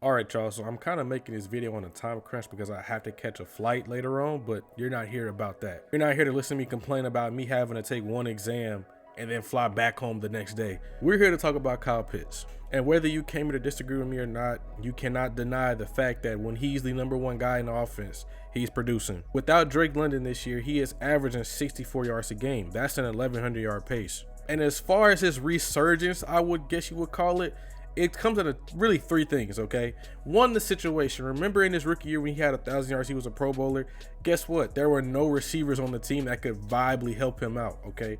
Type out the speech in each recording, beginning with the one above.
All right, y'all. So I'm kind of making this video on a time crunch because I have to catch a flight later on, but you're not here about that. You're not here to listen to me complain about me having to take one exam and then fly back home the next day. We're here to talk about Kyle Pitts. And whether you came here to disagree with me or not, you cannot deny the fact that when he's the #1 guy in the offense, he's producing. Without Drake London this year, he is averaging 64 yards a game. That's an 1,100 yard pace. And as far as his resurgence, I would guess you would call it, it comes out of really three things, okay? One, the situation. Remember in his rookie year when he had 1,000 yards, he was a Pro Bowler. Guess what? There were no receivers on the team that could viably help him out, okay?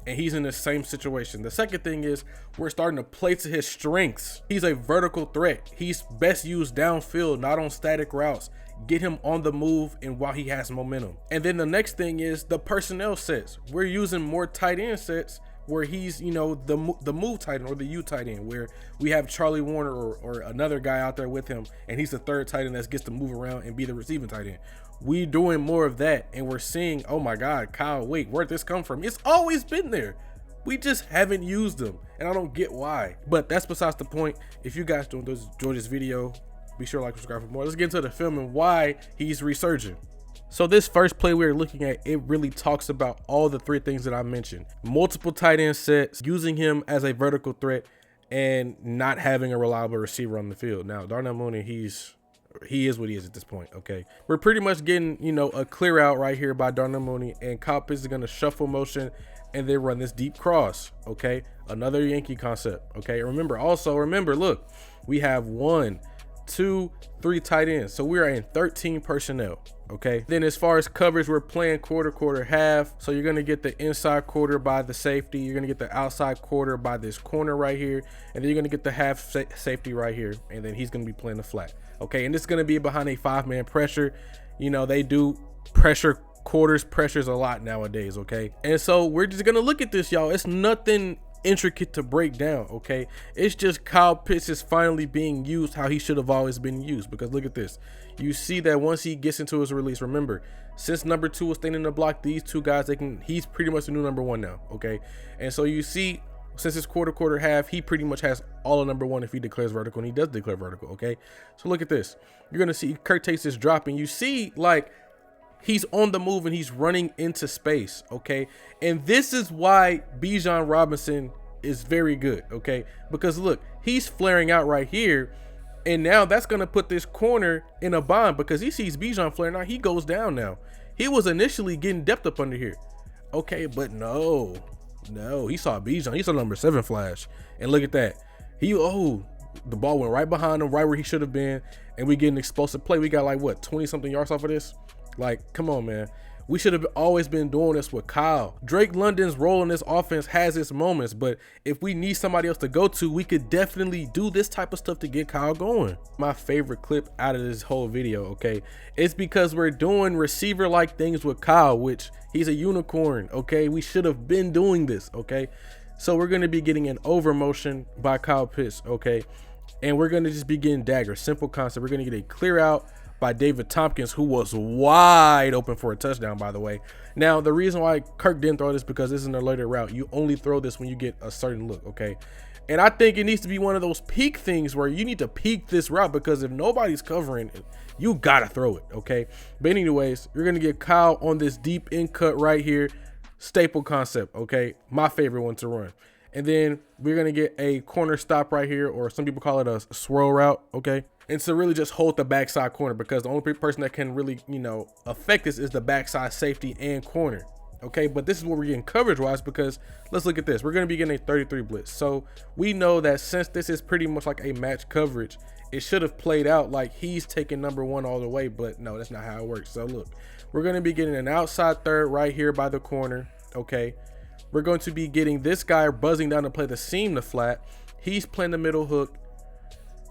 And he's in the same situation. The second thing is we're starting to play to his strengths. He's a vertical threat. He's best used downfield, not on static routes. Get him on the move and while he has momentum. And then the next thing is the personnel sets. We're using more tight end sets where he's, you know, the move tight end or the U tight end, where we have Charlie Warner or another guy out there with him, and he's the third tight end that gets to move around and be the receiving tight end. We doing more of that, and we're seeing, oh my God, Kyle, wait, where'd this come from? It's always been there. We just haven't used them, and I don't get why. But that's besides the point. If you guys don't enjoy this video, be sure to like, subscribe for more. Let's get into the film and why he's resurging. So this first play we're looking at, it really talks about all the three things that I mentioned. Multiple tight end sets, using him as a vertical threat, and not having a reliable receiver on the field. Now, Darnell Mooney, he is what he is at this point, okay? We're pretty much getting, you know, a clear out right here by Darnell Mooney, and Kyle Pitts is going to shuffle motion and then run this deep cross, okay? Another Yankee concept, okay? Remember, look, we have 1, 2, 3 tight ends. So we are in 13 personnel. Okay. Then as far as coverage, we're playing quarter, half. So you're going to get the inside quarter by the safety. You're going to get the outside quarter by this corner right here. And then you're going to get the half safety right here. And then he's going to be playing the flat. Okay. And this is going to be behind a 5-man pressure. You know, they do pressures a lot nowadays. Okay. And so we're just going to look at this, y'all. It's nothing intricate to break down, okay? It's just Kyle Pitts is finally being used how he should have always been used, because look at this. You see that once he gets into his release, remember, since #2 was staying in the block, these two guys, he's pretty much the new #1 now, okay? And so you see, since it's quarter, half, he pretty much has all of #1 if he declares vertical, and he does declare vertical, okay? So look at this. You're gonna see Kirk takes this drop, and you see, like, he's on the move and he's running into space, okay? And this is why Zac Robinson is very good, okay? Because look, he's flaring out right here, and now that's going to put this corner in a bind because he sees Bijan flaring out. He goes down now. He was initially getting depth up under here, okay? But no, he saw Bijan. He saw #7 flash, and look at that. The ball went right behind him, right where he should have been, and we get an explosive play. We got like, what, 20-something yards off of this? Like, come on, man. We should have always been doing this with Kyle. Drake London's role in this offense has its moments, but if we need somebody else to go to, we could definitely do this type of stuff to get Kyle going. My favorite clip out of this whole video, okay, it's because we're doing receiver-like things with Kyle, which he's a unicorn, okay? We should have been doing this, okay? So we're going to be getting an over motion by Kyle Pitts, okay? And we're going to just be getting daggers. Simple concept. We're going to get a clear out by David Tompkins, who was wide open for a touchdown, by the way. Now, the reason why Kirk didn't throw this because this is an alerted route. You only throw this when you get a certain look, okay? And I think it needs to be one of those peak things where you need to peak this route, because if nobody's covering it, you got to throw it, okay? But anyways, you're going to get Kyle on this deep in cut right here. Staple concept, okay? My favorite one to run. And then we're going to get a corner stop right here, or some people call it a swirl route, okay? And to really just hold the backside corner, because the only person that can really, you know, affect this is the backside safety and corner, okay? But this is what we're getting coverage-wise, because let's look at this. We're going to be getting a 33 blitz. So we know that since this is pretty much like a match coverage, it should have played out like he's taking #1 all the way, but no, that's not how it works. So look, we're going to be getting an outside third right here by the corner, okay? We're going to be getting this guy buzzing down to play the seam to flat. He's playing the middle hook.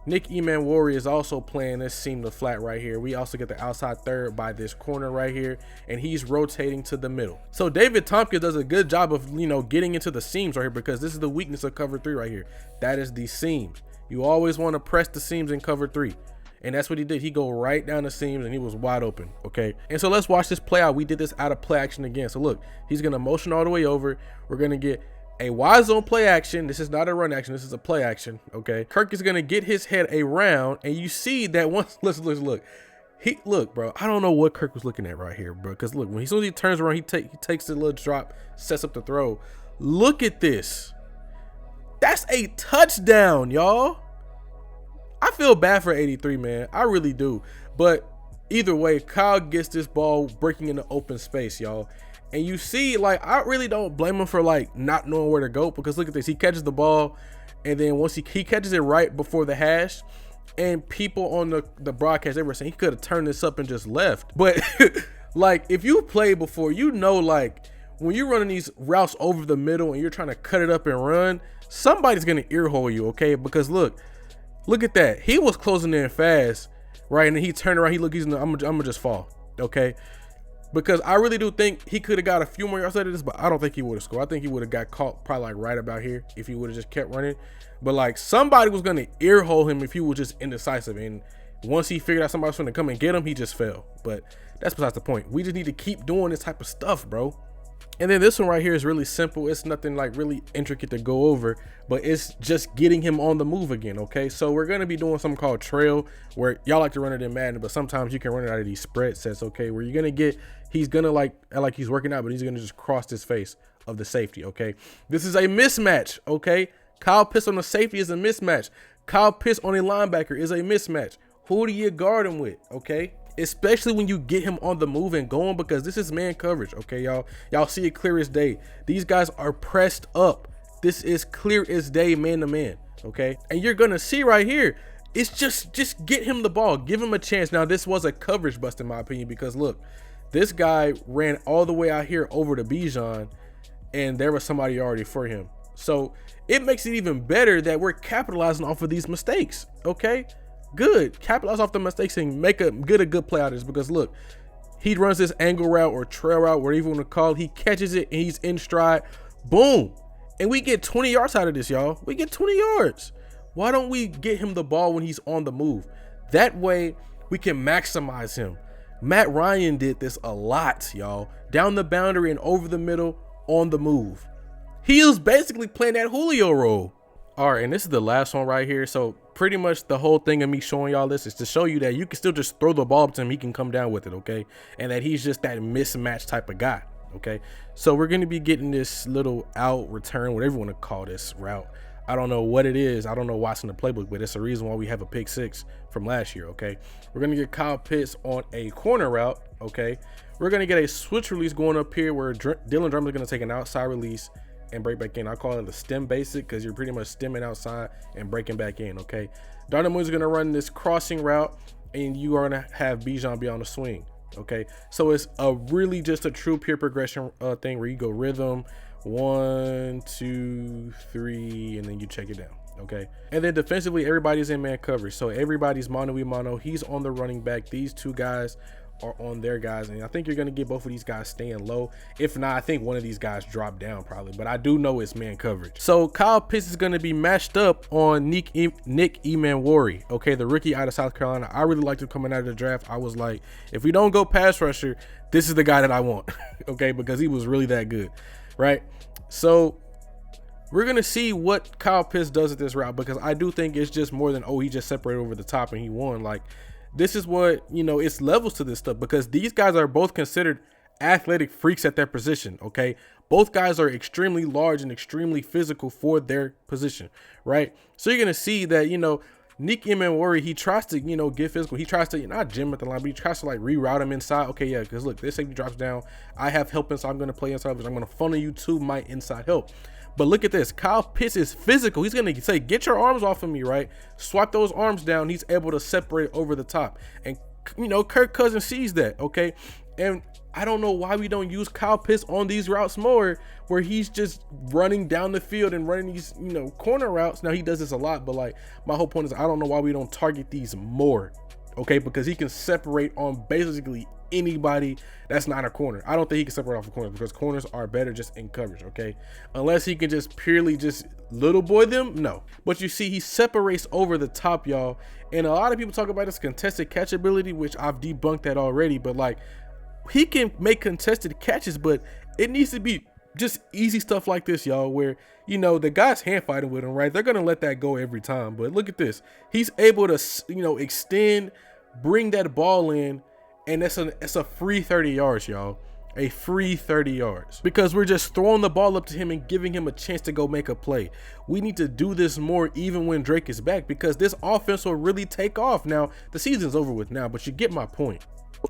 Nick Eman is also playing this seam to flat right here. We also get the outside third by this corner right here, and he's rotating to the middle. So David Tompkins does a good job of, you know, getting into the seams right here, because this is the weakness of cover 3 right here. That is the seams. You always want to press the seams in cover 3. And that's what he did. He go right down the seams and he was wide open, okay? And so let's watch this play out. We did this out of play action again. So look, he's going to motion all the way over. We're going to get A Y zone play action. This is not a run action. This is a play action. Okay. Kirk is gonna get his head around, and you see that once. Look. Look, bro. I don't know what Kirk was looking at right here, bro. Because look, as soon as he turns around, he takes the little drop, sets up the throw. Look at this. That's a touchdown, y'all. I feel bad for 83, man. I really do. But either way, Kyle gets this ball breaking into open space, y'all. And you see, like, I really don't blame him for, like, not knowing where to go. Because look at this. He catches the ball. And then once he catches it right before the hash. And people on the broadcast, they were saying he could have turned this up and just left. But, like, if you played before, you know, like, when you're running these routes over the middle and you're trying to cut it up and run, somebody's going to earhole you, okay? Because, look at that. He was closing in fast, right? And then he turned around. I'm going to just fall, okay? Because I really do think he could have got a few more yards out of this, but I don't think he would have scored. I think he would have got caught probably like right about here if he would have just kept running. But like somebody was going to earhole him if he was just indecisive. And once he figured out somebody was going to come and get him, he just fell. But that's besides the point. We just need to keep doing this type of stuff, bro. And then this one right here is really simple. It's nothing like really intricate to go over, but it's just getting him on the move again, okay? So we're going to be doing something called trail, where y'all like to run it in Madden, but sometimes you can run it out of these spread sets, okay? Where you're going to get, he's going to like he's working out, but he's going to just cross his face of the safety, okay? This is a mismatch, okay? Kyle Pitts on the safety is a mismatch. Kyle Pitts on a linebacker is a mismatch. Who do you guard him with, okay? Especially when you get him on the move and going, because this is man coverage, okay, y'all see it clear as day. These guys are pressed up. This is clear as day, man to man, okay? And you're gonna see right here, it's just get him the ball, give him a chance. Now this was a coverage bust in my opinion, because look, this guy ran all the way out here over to Bijan, and there was somebody already for him. So it makes it even better that we're capitalizing off of these mistakes, okay? Good. Capitalize off the mistakes and make a good play out of this, because look, he runs this angle route or trail route, whatever you want to call it. He catches it and he's in stride. Boom. And we get 20 yards out of this, y'all. We get 20 yards. Why don't we get him the ball when he's on the move? That way we can maximize him. Matt Ryan did this a lot, y'all. Down the boundary and over the middle on the move. He was basically playing that Julio role. All right, and this is the last one right here. So pretty much the whole thing of me showing y'all this is to show you that you can still just throw the ball up to him. He can come down with it, okay? And that he's just that mismatch type of guy, okay? So we're going to be getting this little out return, whatever you want to call this route. I don't know what it is. I don't know what's in the playbook, but it's the reason why we have a pick 6 from last year, okay? We're going to get Kyle Pitts on a corner route, okay? We're going to get a switch release going up here where Dylan Drummond is going to take an outside release and break back in. I call it a stem basic, because you're pretty much stemming outside and breaking back in, okay? Darnell Mooney's going to run this crossing route, and you are going to have Bijan be on the swing, okay? So it's a really just a true pure progression thing where you go rhythm 1, 2, 3, and then you check it down, okay? And then defensively, everybody's in man coverage, so everybody's mano-a-mano. He's on the running back. These two guys are on their guys, and I think you're going to get both of these guys staying low. If not, I think one of these guys drop down probably, but I do know it's man coverage. So Kyle Pitts is going to be matched up on Nick Emanwori, okay, the rookie out of South Carolina. I really liked him coming out of the draft. I was like, if we don't go pass rusher, this is the guy that I want, okay, because he was really that good, right? So we're going to see what Kyle Pitts does at this route, because I do think it's just more than, oh, he just separated over the top and he won. Like, this is what, you know, it's levels to this stuff, because these guys are both considered athletic freaks at their position, okay? Both guys are extremely large and extremely physical for their position, right? So you're going to see that, you know, Nick Emanwori, he tries to, you know, get physical. He tries to, not gym at the line, but he tries to, like, reroute him inside. Okay, yeah, because, look, this safety drops down. I have help inside. I'm going to play inside, but I'm going to funnel you to my inside help. But look at this. Kyle Pitts is physical. He's going to say, get your arms off of me, right? Swipe those arms down. He's able to separate over the top. And, you know, Kirk Cousins sees that, okay? And I don't know why we don't use Kyle Pitts on these routes more, where he's just running down the field and running these, you know, corner routes. Now, he does this a lot, but, like, my whole point is I don't know why we don't target these more, okay? Because he can separate on basically anybody that's not a corner. I don't think he can separate off a corner, because corners are better just in coverage, okay? Unless he can just purely just little boy them, no. But you see, he separates over the top, y'all. And a lot of people talk about this contested catch ability, which I've debunked that already. But, like, he can make contested catches, but it needs to be Just easy stuff like this, y'all, where, you know, the guy's hand fighting with him, right? They're going to let that go every time. But look at this. He's able to, you know, extend, bring that ball in, and it's a free 30 yards, y'all. A free 30 yards, because we're just throwing the ball up to him and giving him a chance to go make a play. We need to do this more even when Drake is back, because this offense will really take off. Now, the season's over with now, but you get my point.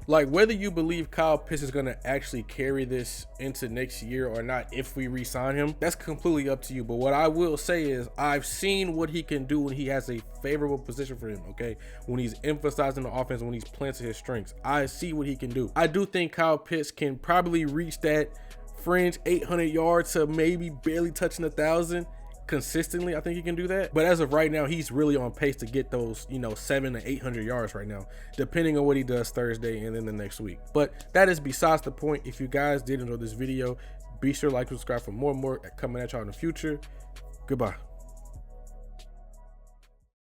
Like, whether you believe Kyle Pitts is going to actually carry this into next year or not, if we re-sign him, that's completely up to you. But what I will say is I've seen what he can do when he has a favorable position for him, okay? When he's emphasizing the offense, when he's playing to his strengths, I see what he can do. I do think Kyle Pitts can probably reach that fringe 800 yards to maybe barely touching 1,000. Consistently, I think he can do that. But as of right now, he's really on pace to get those, you know, 700 to 800 yards right now, depending on what he does Thursday and then the next week. But that is besides the point. If you guys did enjoy this video, be sure to like and subscribe for more and more coming at y'all in the future. Goodbye.